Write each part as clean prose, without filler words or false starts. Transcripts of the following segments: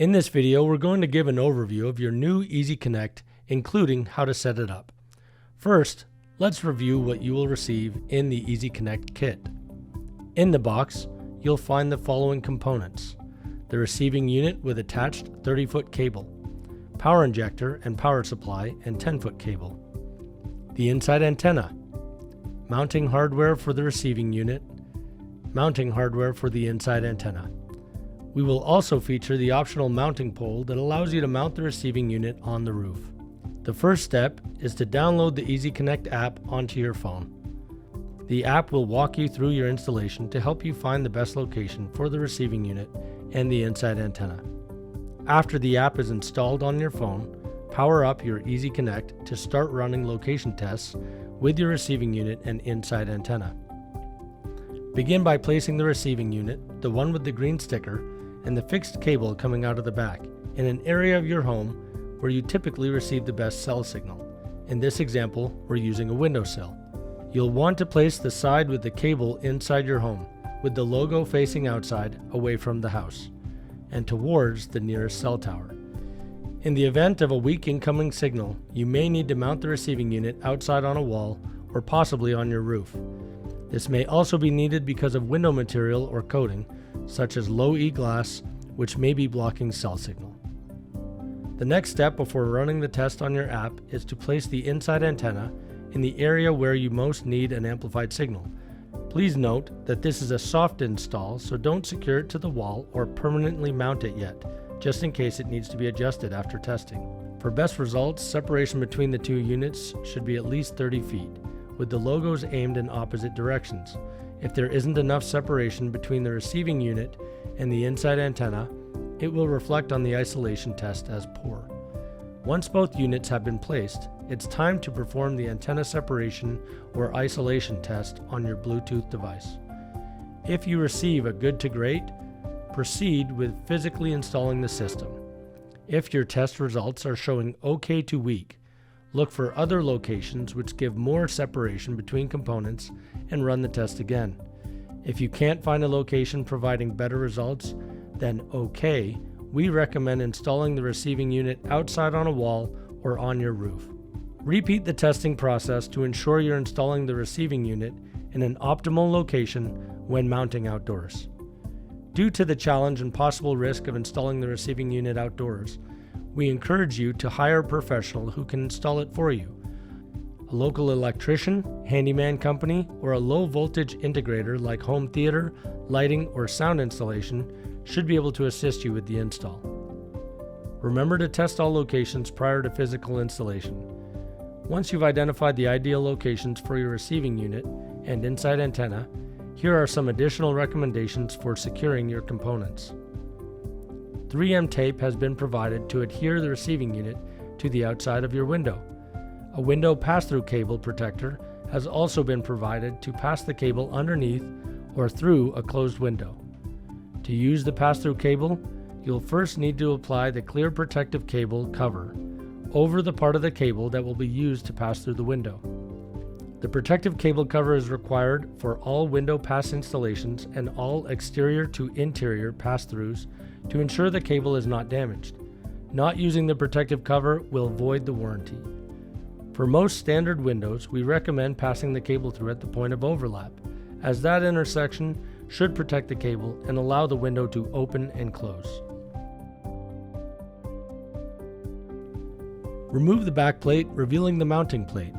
In this video, we're going to give an overview of your new EasyConnect, including how to set it up. First, let's review what you will receive in the EasyConnect kit. In the box, you'll find the following components: the receiving unit with attached 30-foot cable, power injector and power supply and 10-foot cable, the inside antenna, mounting hardware for the receiving unit, mounting hardware for the inside antenna. We will also feature the optional mounting pole that allows you to mount the receiving unit on the roof. The first step is to download the EasyConnect app onto your phone. The app will walk you through your installation to help you find the best location for the receiving unit and the inside antenna. After the app is installed on your phone, power up your EasyConnect to start running location tests with your receiving unit and inside antenna. Begin by placing the receiving unit, the one with the green sticker, and the fixed cable coming out of the back, in an area of your home where you typically receive the best cell signal. In this example, we're using a windowsill. You'll want to place the side with the cable inside your home, with the logo facing outside, away from the house, and towards the nearest cell tower. In the event of a weak incoming signal, you may need to mount the receiving unit outside on a wall or possibly on your roof. This may also be needed because of window material or coating, such as low E glass, which may be blocking cell signal. The next step before running the test on your app is to place the inside antenna in the area where you most need an amplified signal. Please note that this is a soft install, so don't secure it to the wall or permanently mount it yet, just in case it needs to be adjusted after testing. For best results, separation between the two units should be at least 30 feet, with the logos aimed in opposite directions. If there isn't enough separation between the receiving unit and the inside antenna, it will reflect on the isolation test as poor. Once both units have been placed, it's time to perform the antenna separation or isolation test on your Bluetooth device. If you receive a good to great, proceed with physically installing the system. If your test results are showing okay to weak, look for other locations which give more separation between components and run the test again. If you can't find a location providing better results than okay, we recommend installing the receiving unit outside on a wall or on your roof. Repeat the testing process to ensure you're installing the receiving unit in an optimal location when mounting outdoors. Due to the challenge and possible risk of installing the receiving unit outdoors, we encourage you to hire a professional who can install it for you. A local electrician, handyman company, or a low voltage integrator like home theater, lighting, or sound installation should be able to assist you with the install. Remember to test all locations prior to physical installation. Once you've identified the ideal locations for your receiving unit and inside antenna, here are some additional recommendations for securing your components. 3M tape has been provided to adhere the receiving unit to the outside of your window. A window pass-through cable protector has also been provided to pass the cable underneath or through a closed window. To use the pass-through cable, you'll first need to apply the clear protective cable cover over the part of the cable that will be used to pass through the window. The protective cable cover is required for all window pass installations and all exterior to interior pass-throughs to ensure the cable is not damaged. Not using the protective cover will void the warranty. For most standard windows, we recommend passing the cable through at the point of overlap, as that intersection should protect the cable and allow the window to open and close. Remove the back plate, revealing the mounting plate.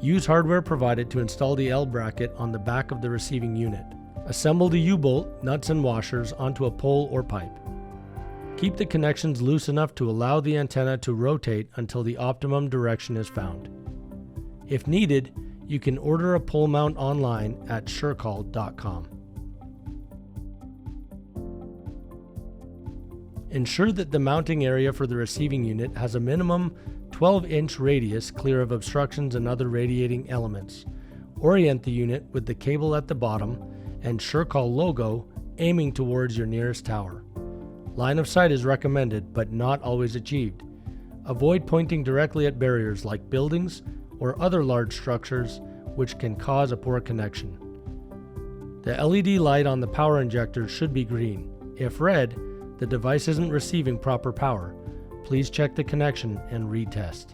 Use hardware provided to install the L bracket on the back of the receiving unit. Assemble the U-bolt, nuts and washers onto a pole or pipe. Keep the connections loose enough to allow the antenna to rotate until the optimum direction is found. If needed, you can order a pole mount online at surecall.com. Ensure that the mounting area for the receiving unit has a minimum 12-inch radius clear of obstructions and other radiating elements. Orient the unit with the cable at the bottom and SureCall logo aiming towards your nearest tower. Line of sight is recommended, but not always achieved. Avoid pointing directly at barriers like buildings or other large structures which can cause a poor connection. The LED light on the power injector should be green. If red, the device isn't receiving proper power. Please check the connection and retest.